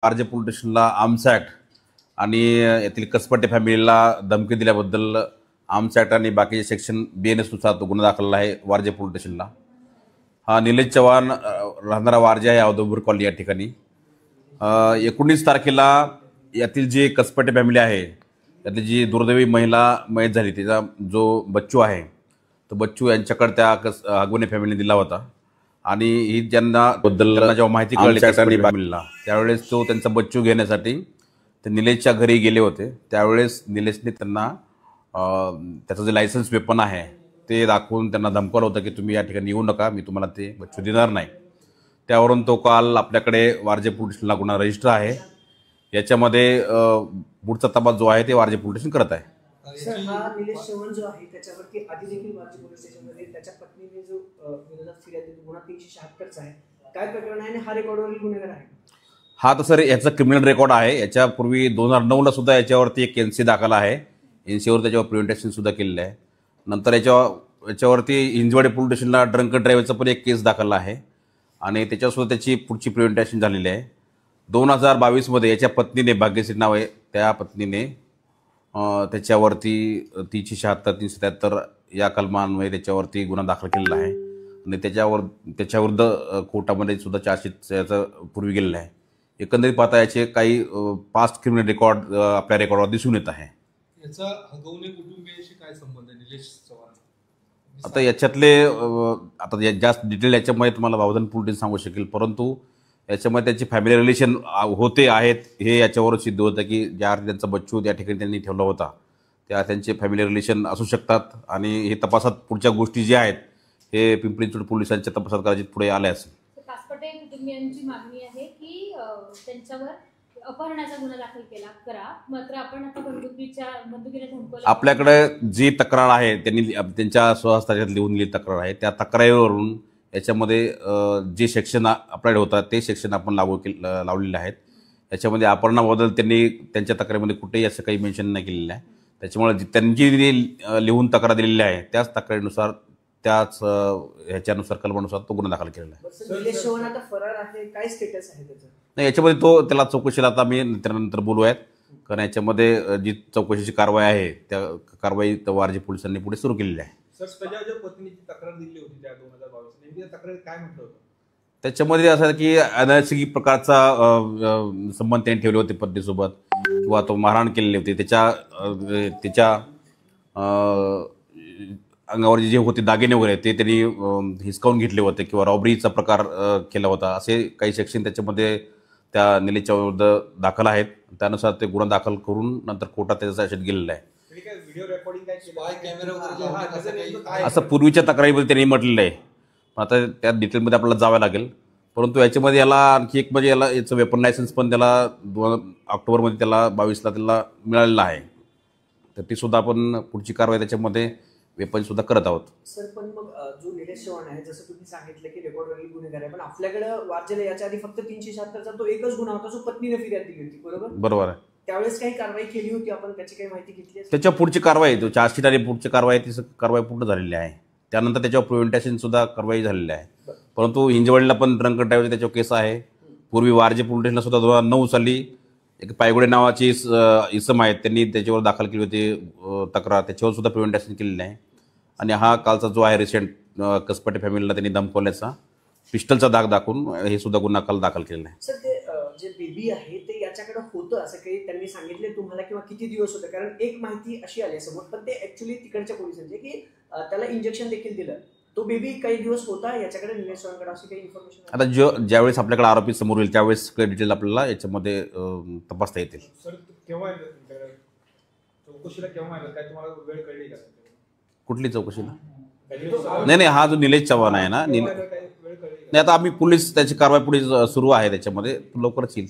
RJ police स्टेशनला arms act आणि येथील कसपटे फॅमिलीला धमकी दिल्याबद्दल आर्म्स ॲक्ट आणि बाकीचे सेक्शन BNS नुसार तो गुन्हा दाखल आहे वारजे पोलीस स्टेशनला। हा निलेश चव्हाण राहणारा वारजे आहे, औदुंबर कॉलनी या ठिकाणी। 19 तारखेला यातील जे कसपटे फॅमिली आहे त्यातली जी दुर्दैवी महिला मयत झाली तिचा जो बच्चू आहे तो बच्चू यांच्याकडे त्या आगवणे फॅमिलीने दिला होता आणि ही ज्यांना बद्दल जेव्हा माहिती कळली फॅमिलीला त्यावेळेस तो त्यांचा बच्चू घेण्यासाठी ते निलेशच्या घरी गेले होते। त्यावेळेस निलेशने त्यांना त्याचं जे लायसन्स वेपन आहे ते दाखवून त्यांना धमकावलं होतं की तुम्ही या ठिकाणी येऊ नका, मी तुम्हाला ते बच्चू देणार नाही। त्यावरून तो काल आपल्याकडे वारजे पोलीस स्टेशनला गुन्हा रजिस्टर आहे। याच्यामध्ये पुढचा तपास जो आहे ते वारजे पोलीस स्टेशन करत आहे। सर, हा निलेश चव्हाण जो आहे त्याच्यावरती आधी देखील वारजे पोलीस स्टेशनमध्ये त्याच्या पत्नीने जो विरोधात फिर्याद दिली गुन्हा 376 चा आहे। काय प्रकरण आहे आणि हा रेकॉर्डवरील गुन्हेगार आहे? हा तर सर याचा क्रिमिनल रेकॉर्ड आहे। याच्यापूर्वी 2009ला सुद्धा याच्यावरती एक NC दाखल आहे। NCवर त्याच्यावर प्रिव्हेंटेशन सुद्धा केलेलं आहे। नंतर याच्यावरती हिंजवाडी पोलीस स्टेशनला ड्रंक ड्रायव्हरचा पण एक केस दाखल आहे आणि त्याच्यासुद्धा त्याची पुढची प्रिव्हेंटेशन झालेली आहे। 2022मध्ये याच्या पत्नीने, भाग्यश्री नाव आहे त्या पत्नीने, त्याच्यावरती 376 373 या कलमांमध्ये त्याच्यावरती गुन्हा दाखल केलेला आहे आणि त्याच्याविरुद्ध कोर्टामध्ये सुद्धा चार्जशीट याचं पूर्वी गेलेलं आहे। एकंदरीत पाहता याचे काही पास्ट क्रिमिनल रेकॉर्ड आपल्या रेकॉर्डवर दिसून येत आहे। याचा हगवणे कुटुंबियाशी काय संबंध आहे निलेश चव्हाण? आता याच्यातले आता जास्त डिटेल याच्यामध्ये तुम्हाला भावधन पोलीस सांगू शकेल, परंतु याच्यामध्ये त्याची फॅमिली रिलेशन होते आहेत हे याच्यावर सिद्ध होतं की ज्या त्यांचा बच्चू त्या ठिकाणी त्यांनी ठेवला होता त्या त्यांचे फॅमिली रिलेशन असू शकतात आणि हे तपासात पुढच्या गोष्टी ज्या आहेत हे पिंपरी चिंचवड पोलिसांच्या तपासात कदाचित पुढे आले असेल। कसपटे कुटुंबियांची मागणी आहे की त्यांच्यावर अपहरणाचा गुन्हा दाखल करा, मात्र आपण आता बंदुकीने धमकवलं। आपल्याकडे जी तक्रार आहे त्यांनी त्यांच्या स्वहस्ताक्षरात लिहून दिलेली तक्रार आहे त्या तक्रारीवरून याच्यामध्ये जे सेक्शन अप्लाइड होतात ते सेक्शन आपण लावलेले आहेत। याच्यामध्ये अपहरणाबद्दल त्यांनी त्यांच्या तक्रारीमध्ये कुठेही असं काही मेन्शन नाही केलेलं आहे। त्याच्यामुळे त्यांची लिहून तक्रार दिलेली आहे त्याच तक्रारीनुसार त्याच ह्याच्यानुसार कलमानुसार तो गुन्हा दाखल केलेला आहे। निलेश चव्हाण आता फरार आहे, काय स्टेटस आहे त्याचं? नाही, याच्यामध्ये त्याला चौकशीला आता आम्ही नंतर बोलूयात, कारण याच्यामध्ये जी चौकशीची कारवाई आहे त्या कारवाई वारजे पोलिसांनी पुढे सुरू केलेली आहे। सर, त्याच्या ज्या पत्नीची तक्रार दिली होती त्या 2022 नेमकी तक्रार काय म्हटलं होतं? त्याच्यामध्ये असं की अनैसर्गिक प्रकारचा संबंध त्यांनी ठेवले होते पत्नीसोबत किंवा तो मारहाण केलेली होती, त्याच्या अंगावर जे होते दागिने वगैरे ते त्यांनी हिसकावून घेतले होते किंवा रॉबरीचा प्रकार केला होता, असे काही सेक्शन त्याच्यामध्ये त्या निलेशच्या विरुद्ध दाखल आहेत। त्यानुसार ते गुन्हा दाखल करून नंतर कोर्टात त्याचा आदेश गेलेला आहे। असं पूर्वीच्या तक्रारीमध्ये त्यांनी म्हटलेलं आहे, आता त्या डिटेलमध्ये आपल्याला जावं लागेल। परंतु याच्यामध्ये याला आणखी एक म्हणजे याचं वेपन लायसन्स पण त्याला 2 ऑक्टोबरमध्ये त्याला 22ला त्याला मिळालेलं आहे, तर ती सुद्धा आपण पुढची कारवाई त्याच्यामध्ये वेपन सुद्धा करत आहोत। सर, पण मग जो निलेश चव्हाण आहे जसं तुम्ही सांगितलं की रेकॉर्डवरील गुन्हेगार आहे, पण आपल्याकडे वारजेला याच्या आधी फक्त 376चा तो एकच गुन्हा होता जो पत्नीने फिर्याद दिली होती, बरोबर आहे? त्यावेळेस काही कारवाई केली होती आपण, त्याची काही माहिती घेतली? त्याच्या पुढची कारवाई तो चार्जशीट आणि पुढची कारवाई ती कारवाई पूर्ण झालेली आहे। त्यानंतर त्याच्यावर प्रिव्हेंटेशन सुद्धा कारवाई झालेली आहे। परंतु हिंजवडीला पण ड्रंक ड्रायव्हरचा त्याच्यावर केस आहे। पूर्वी वारजे पोलीस स्टेशनला सुद्धा 2009 साली एक पायगुडे नावाची इसम आहेत त्यांनी त्याच्यावर दाखल केली होती तक्रार, त्याच्यावर सुद्धा प्रिव्हेंटेशन केलेलं आहे। आणि हा कालचा जो आहे रिसेंट कसपटे फॅमिलीला त्यांनी धमकवल्याचा पिस्टलचा दाग दाखवून हे सुद्धा गुन्हा काल दाखल केलेला आहे। सर, ते जे बेबी आहे ते याच्याकडे होतं असं काही त्यांनी सांगितले तुम्हाला किंवा किती दिवस होतं? कारण एक माहिती अशी आली समोर, पण ते ऍक्च्युअली तिकडच्या पोलिसांचे की त्याला इंजेक्शन देखील दिलं, तो बेबी काही दिवस होता याच्याकडे निलेश चव्हाणकडे, अशी काही इन्फॉर्मेशन? आता ज्यावेळेस आपल्याकडे आरोपी समोर येईल त्यावेळेस डिटेल आपल्याला याच्यामध्ये तपासता येतील। सर, केव्हा चौकशीला केव्हा आलं, काय तुम्हाला वेळ कळली का? कुठली चौकशीला? नाही, हा जो निलेश चव्हाण आहे ना, नाही आता आम्ही पोलीस त्याची कारवाई पुढे सुरू आहे, त्याच्यामध्ये लवकरच येईल।